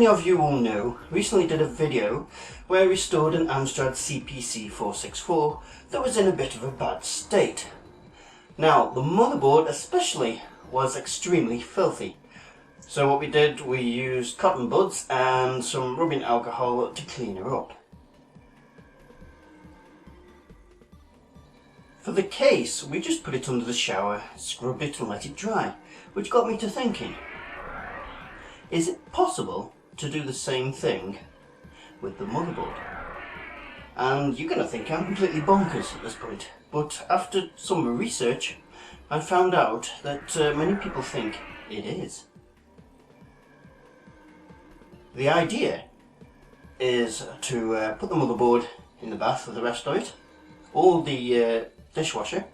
of you will know, recently did a video where I restored an Amstrad CPC 464 that was in a bit of a bad state. Now, the motherboard especially was extremely filthy. So what we did, we used cotton buds and some rubbing alcohol to clean her up. For the case, we just put it under the shower, scrubbed it and let it dry, which got me to thinking, is it possible to do the same thing with the motherboard? And you're going to think I'm completely bonkers at this point, but after some research I found out that many people think it is. The idea is to put the motherboard in the bath with the rest of it, or the dishwasher,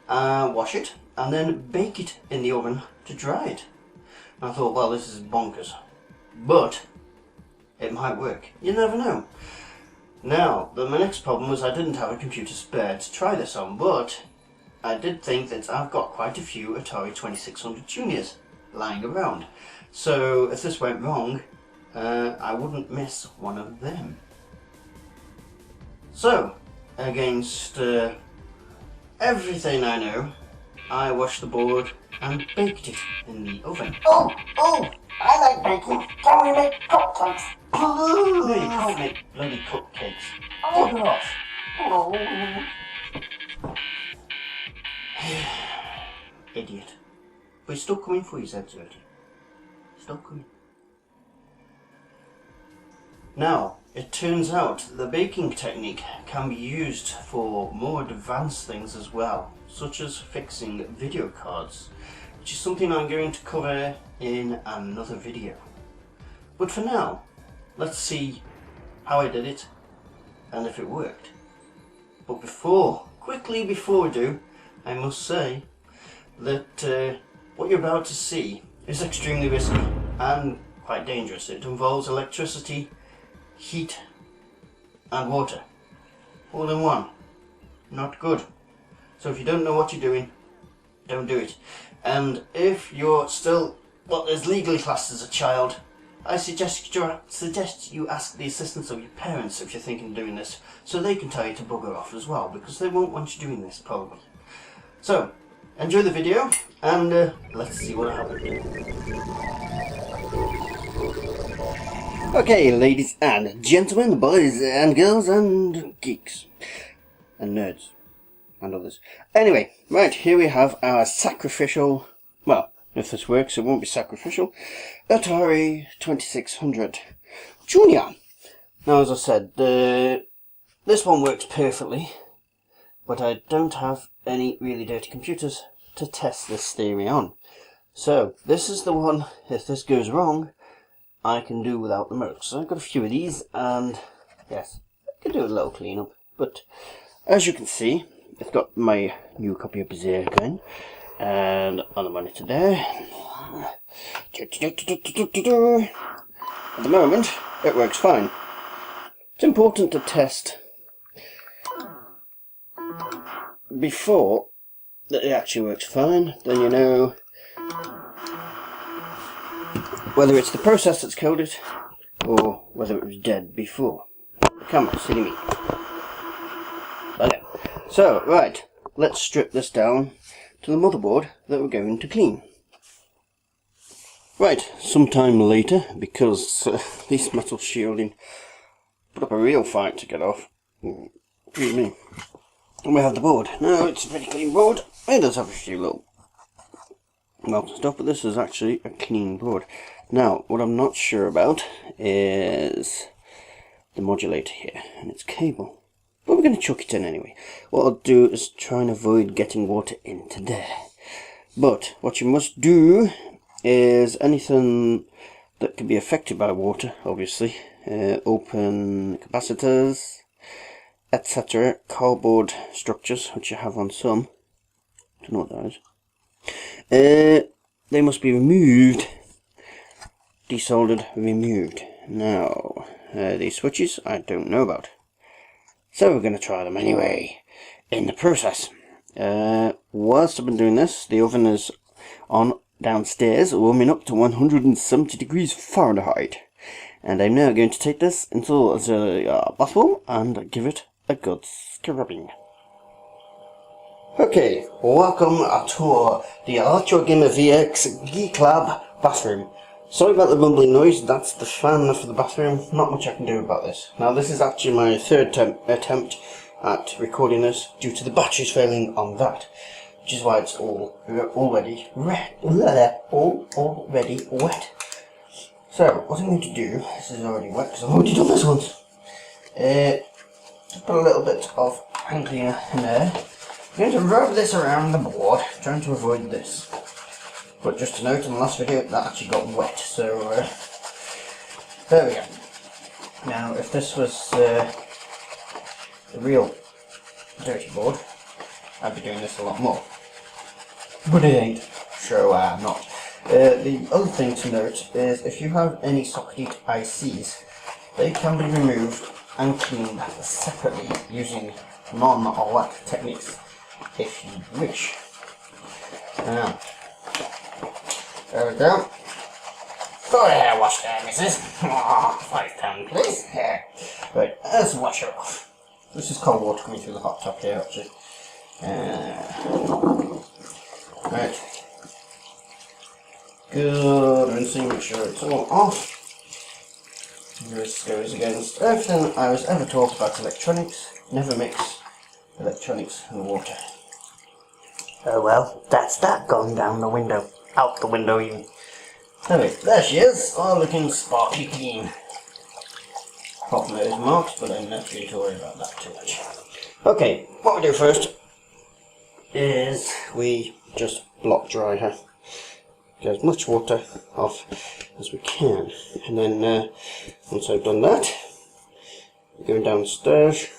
wash it, and then bake it in the oven to dry it. And I thought, well, this is bonkers, but it might work. You never know. Now, my next problem was I didn't have a computer spare to try this on, but I did think that I've got quite a few Atari 2600 Juniors lying around. So if this went wrong, I wouldn't miss one of them. So, against everything I know, I washed the board and baked it in the oven. Oh, I like baking. Can we make cupcakes? No, you can't make bloody cupcakes. Bugger off. Oh. Idiot. But he's still coming for his head, Zerty. Still coming. Now, it turns out the baking technique can be used for more advanced things as well, such as fixing video cards, which is something I'm going to cover in another video. But for now, let's see how I did it and if it worked. But quickly before we do, I must say that what you're about to see is extremely risky and quite dangerous. It involves electricity, heat and water, all in one. Not good. So if you don't know what you're doing, don't do it. And if you're still what is legally classed as a child, I suggest you ask the assistance of your parents if you're thinking of doing this, so they can tell you to bugger off as well, because they won't want you doing this probably. So enjoy the video and let's see what happens. Okay, ladies and gentlemen, boys and girls and geeks and nerds and others. Anyway, right, here we have our sacrificial, well, if this works it won't be sacrificial, Atari 2600 Junior. Now, as I said, this one works perfectly, but I don't have any really dirty computers to test this theory on. So this is the one, if this goes wrong, I can do without the motor. So I've got a few of these, and yes, I can do a little cleanup. But as you can see, I've got my new copy of Berserker and on the monitor there. At the moment, it works fine. It's important to test before that it actually works fine. Then you know whether it's the process that's killed it, or whether it was dead before. Come on, silly me. Okay. So, right, let's strip this down to the motherboard that we're going to clean. Right, sometime later, because this metal shielding put up a real fight to get off. Excuse me. And we have the board. Now, it's a pretty clean board. It does have a few little melted stuff, but this is actually a clean board. Now, what I'm not sure about is the modulator here and its cable, but we're going to chuck it in anyway. What I'll do is try and avoid getting water into there. But what you must do is anything that can be affected by water, obviously, open capacitors, etc., cardboard structures, which you have on some, don't know what that is, they must be removed. Desoldered, removed. Now, these switches I don't know about, so we're going to try them anyway in the process. Whilst I've been doing this, the oven is on downstairs, warming up to 170 degrees Fahrenheit. And I'm now going to take this into the bathroom and give it a good scrubbing. Okay, welcome to the Electro Gamer VX Geek Lab bathroom. Sorry about the rumbling noise, that's the fan for the bathroom. Not much I can do about this. Now this is actually my third attempt at recording this due to the batteries failing on that. Which is why it's already wet. So, what I'm going to do, this is already wet because I've already done this once. Just put a little bit of hand cleaner in there. I'm going to rub this around the board, trying to avoid this. But just to note, in the last video, that actually got wet, so there we go. Now, if this was a real dirty board, I'd be doing this a lot more. But it ain't, so I'm not. The other thing to note is if you have any socketed ICs, they can be removed and cleaned separately using non-OLED techniques if you wish. Now, there we go. Go ahead, wash there, missus. £5 please. Right, let's wash her off. This is cold water coming through the hot tub here actually. Right. Good rinsing, make sure it's all off. This goes against everything I was ever taught about electronics. Never mix electronics and water. Oh well, that's that gone down the window. Out the window even. Anyway, there she is, all looking sparkly clean. Apart from those marks, but I'm not going to worry about that too much. Okay, what we do first is we just block dry her. Get as much water off as we can, and then once I've done that, I'm going downstairs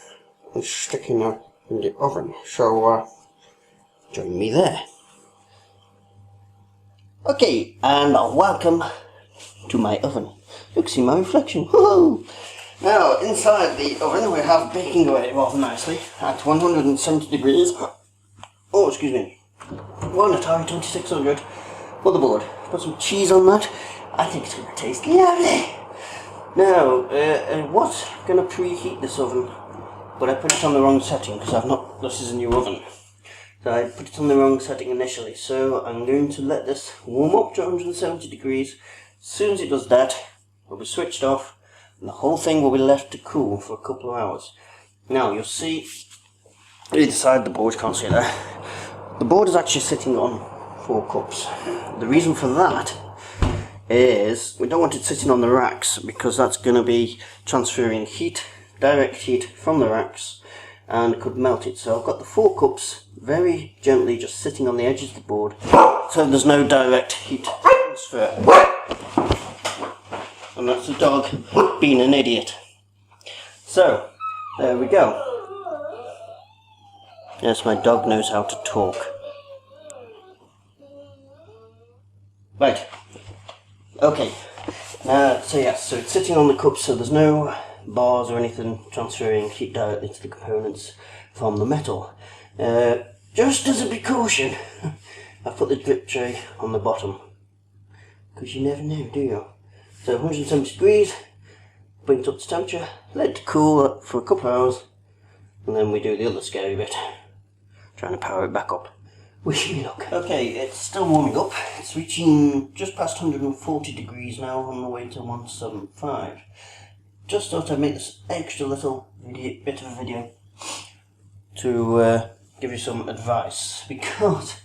and sticking her in the oven. So join me there. Okay, and welcome to my oven. Look, see my reflection. Woohoo! Now inside the oven we have baking away rather nicely at 170 degrees. Oh, excuse me. One Atari 2600 motherboard. Put some cheese on that. I think it's going to taste lovely. Now, I was going to preheat this oven, but I put it on the wrong setting because this is a new oven. So I put it on the wrong setting initially. So I'm going to let this warm up to 170 degrees. As soon as it does that, it'll be switched off and the whole thing will be left to cool for a couple of hours. Now, you'll see either side the board, you can't see it there. The board is actually sitting on 4 cups. The reason for that is we don't want it sitting on the racks because that's going to be transferring heat, direct heat from the racks, and could melt it. So I've got the 4 cups very gently just sitting on the edges of the board so there's no direct heat transfer. And that's the dog being an idiot. So, there we go. Yes, my dog knows how to talk. Right. Okay. So it's sitting on the cup, so there's no bars or anything transferring heat directly to the components from the metal. Just as a precaution, I've put the drip tray on the bottom. Because you never know, do you? So 170 degrees, bring it up to temperature, let it cool up for a couple of hours, and then we do the other scary bit. Trying to power it back up. Wish me luck. Okay, it's still warming up. It's reaching just past 140 degrees now, on the way to 175. Just thought I'd make this extra little bit of a video to give you some advice, because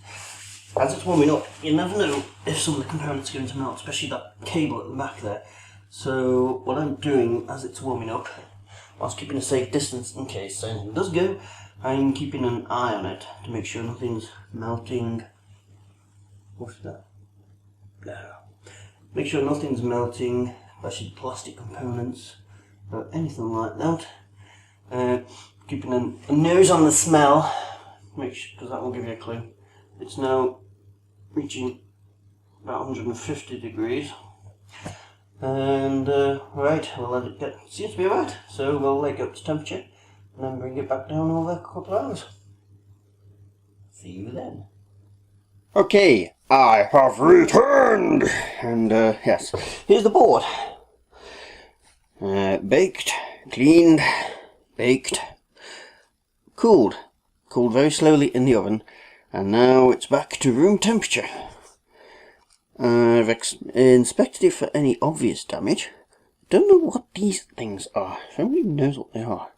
as it's warming up, you never know if some of the components are going to melt, especially that cable at the back there. So what I'm doing as it's warming up, whilst keeping a safe distance in case anything does go, I'm keeping an eye on it to make sure nothing's melting. What's that? No. Make sure nothing's melting, especially plastic components or anything like that. Keeping a nose on the smell, because that will give you a clue. It's now reaching about 150 degrees. And right, we'll let it get, seems to be right, so we'll let it go up to temperature and then bring it back down over a couple of hours. See you then. Okay, I have returned, and yes, here's the board. Baked, cleaned, baked, cooled very slowly in the oven, and now it's back to room temperature. I've inspected it for any obvious damage. Don't know what these things are. If anybody knows what they are,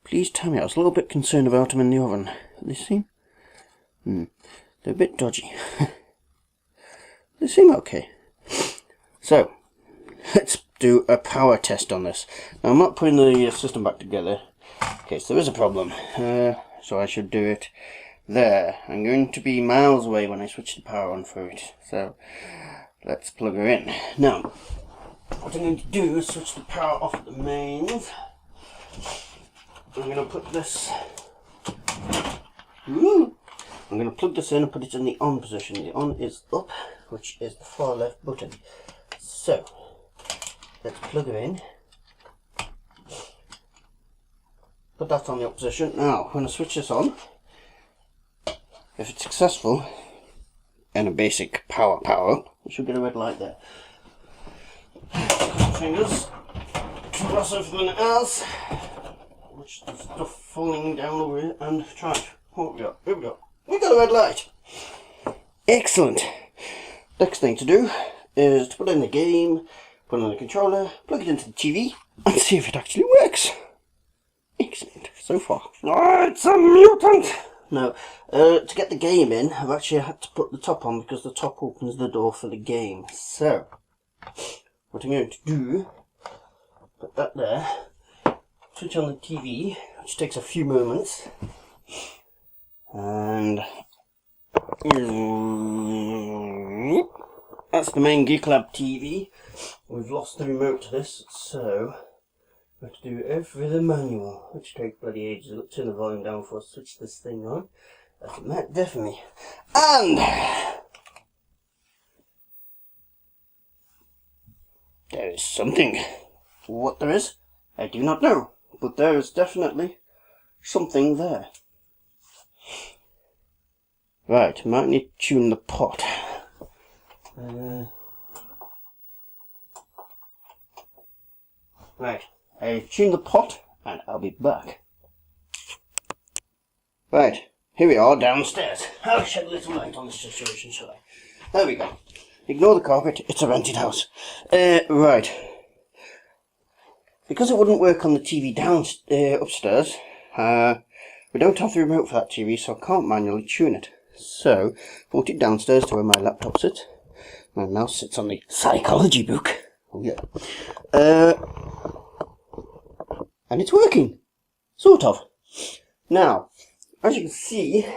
please tell me. I was a little bit concerned about them in the oven. They seem... they're a bit dodgy. They seem okay. So, let's do a power test on this. Now, I'm not putting the system back together in case there is a problem. So I should do it there. I'm going to be miles away when I switch the power on for it. So, let's plug her in. Now, what I'm going to do is switch the power off at the mains. I'm going to put this... I'm going to plug this in and put it in the on position. The on is up, which is the far left button. So, let's plug her in. Put that on the up position. Now, when I switch this on, if it's successful, and a basic power up, we should get a red light there. Fingers, cross everything else. Watch the stuff falling down over here and try it. Oh, here we go. We got a red light. Excellent. Next thing to do is to put in the game, put in the controller, plug it into the TV, and see if it actually works. Excellent so far. Oh, it's a mutant! Now, to get the game in, I've actually had to put the top on because the top opens the door for the game. So, what I'm going to do, put that there, switch on the TV, which takes a few moments, and that's the main Geek Lab TV. We've lost the remote to this, so we have to do everything manual, which takes bloody ages. I'll turn the volume down before I switch this thing on. That's definitely. And there is something. What there is, I do not know, but there is definitely something there. Right, might need to tune the pot. Right, I've tuned the pot and I'll be back. Right, here we are downstairs. I'll shed a little light on this situation, shall I? There we go. Ignore the carpet, it's a rented house. Right. Because it wouldn't work on the TV upstairs, we don't have the remote for that TV, so I can't manually tune it. So, brought it downstairs to where my laptop sits. My mouse sits on the psychology book. Oh yeah. And it's working. Sort of. Now, as you can see,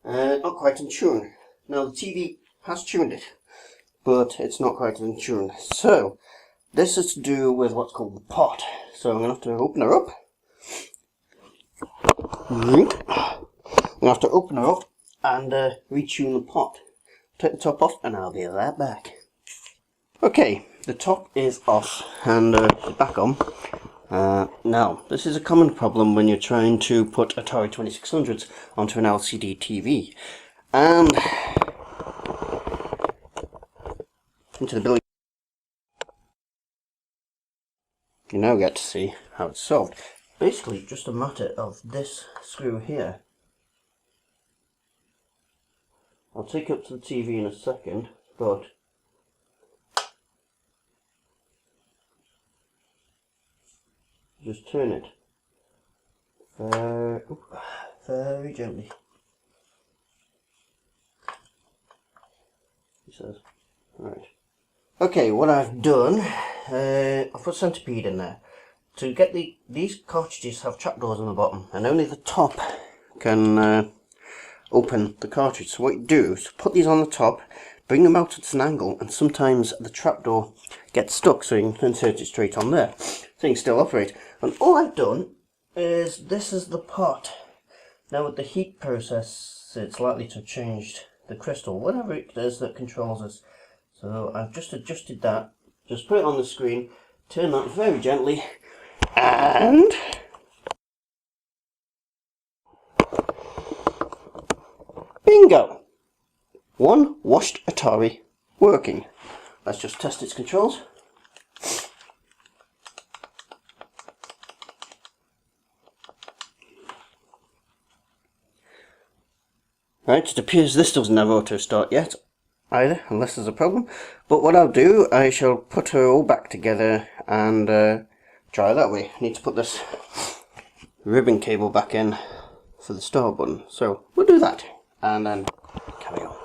not quite in tune. Now the TV has tuned it, but it's not quite in tune. So, this is to do with what's called the pot. So I'm going to have to open her up. I'm going to have to open her up and retune the pot. Take the top off and I'll be right back. Okay, the top is off and back on. Now, this is a common problem when you're trying to put Atari 2600s onto an LCD TV. And into the building, you now get to see how it's solved. Basically, just a matter of this screw here. I'll take it up to the TV in a second, but just turn it very gently. He says, right. Okay, what I've done, I've put centipede in there. To get these cartridges have trapdoors on the bottom, and only the top can open the cartridge. So what you do is put these on the top, bring them out at an angle, and sometimes the trapdoor gets stuck, so you can insert it straight on there, so you can still operate. And all I've done is, this is the pot. Now with the heat process, it's likely to have changed the crystal, whatever it is that controls us. So I've just adjusted that, just put it on the screen, turn that very gently, and bingo! One washed Atari working. Let's just test its controls. Right, it appears this doesn't have auto start yet either, unless there's a problem. But what I'll do, I shall put her all back together and try that way. I need to put this ribbon cable back in for the start button. So we'll do that and then carry on.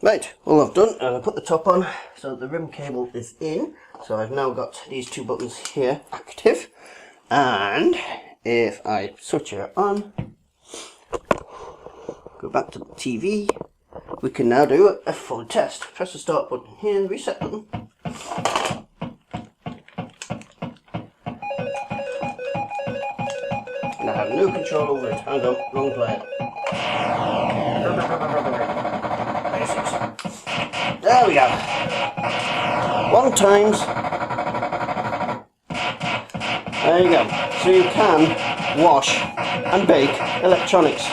Right, all I've done, I've put the top on so the ribbon cable is in. So I've now got these two buttons here active. And if I switch her on, go back to the TV, we can now do a full test. Press the start button here and the reset button. And I have no control over it. Hang on, wrong player. Basics. There we go. 1 times. There you go. So you can wash and bake electronics.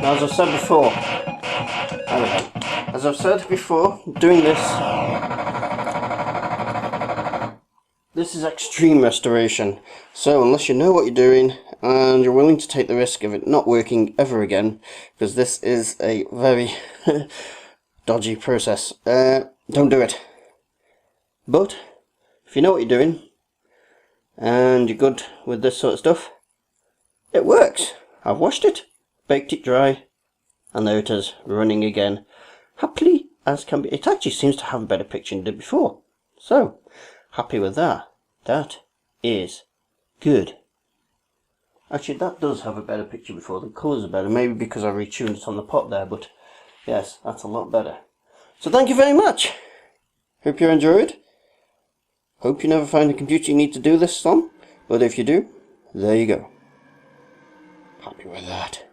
Now, as I've said before, there we go. As I've said before, doing this is extreme restoration. So unless you know what you're doing and you're willing to take the risk of it not working ever again, because this is a very dodgy process, don't do it. But if you know what you're doing and you're good with this sort of stuff, it works. I've washed it, baked it dry, and there it is, running again, happily as can be. It actually seems to have a better picture than it did before, so happy with that. That is good. Actually, that does have a better picture before. The colours are better, maybe because I retuned it on the pot there, but yes, that's a lot better. So thank you very much. Hope you enjoyed. Hope you never find a computer you need to do this on, but if you do, there you go. Happy with that.